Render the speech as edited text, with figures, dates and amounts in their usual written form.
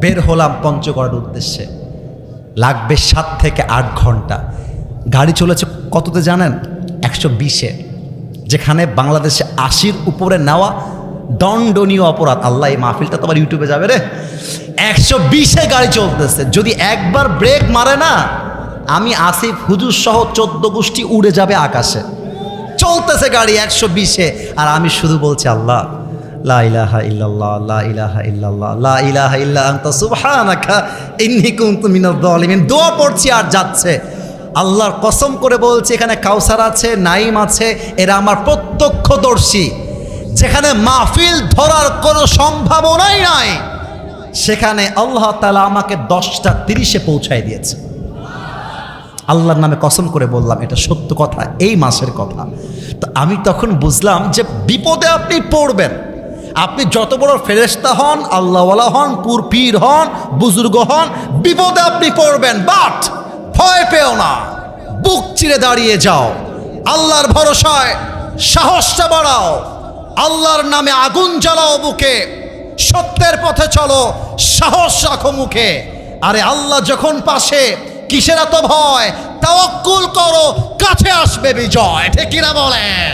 বের হলাম পঞ্চগড়ের উদ্দেশ্যে। লাগবে 7 থেকে 8 ঘন্টা। গাড়ি চলেছে কততে জানেন? 120-এ, যেখানে বাংলাদেশে 80-র উপরে নেওয়া দণ্ডনীয় অপরাধ। আল্লাহ, এই মাহফিলটা তো আবার ইউটিউবে যাবে রে। 120-এ গাড়ি চলতেছে, যদি একবার ব্রেক মারে না, আমি আসিফ হুজুর সহ 14 গোষ্ঠী উড়ে যাবে আকাশে। চলতেছে গাড়ি 120-এ, আর আমি শুধু বলছি আল্লাহ, লা ইলাহা ইল্লাল্লাহ, লা ইলাহা ইল্লাল্লাহ, লা ইলাহা ইল্লা আনতা সুবহানাকা ইন্নী কুনতু মিনাজ জালিমিন। দোয়া পড়ছি আর যাচ্ছে। আল্লাহর কসম করে বলছি, এখানে কাউসার আছে, নাইম আছে, এরা আমার প্রত্যক্ষদর্শী। যেখানে মাহফিল ধরার কোনো সম্ভাবনাই নাই, সেখানে আল্লাহ তাআলা আমাকে 10:30-এ পৌঁছায় দিয়েছে। আল্লাহর নামে কসম করে বললাম, এটা সত্য কথা, এই মাসের কথা। তো আমি তখন বুঝলাম যে বিপদে আপনি পড়বেন। আপনি যত বড় ফেরেশতা হন, আল্লাহওয়ালা হন, পীর হন, বুজুর্গ হন, বিপদে আপনি পড়বেন। বাট ভয় পেও না, বুক চিরে দাঁড়িয়ে যাও, আল্লাহর ভরসায় সাহসটা বাড়াও, আল্লাহর নামে আগুন জ্বালাও বুকে, সত্যের পথে চলো, সাহস রাখো মুখে। আরে আল্লাহ যখন পাশে, কিসের এত ভয়? তাওয়াক্কুল করো, কাছে আসবে বিজয়। ঠিক কিনা বলেন?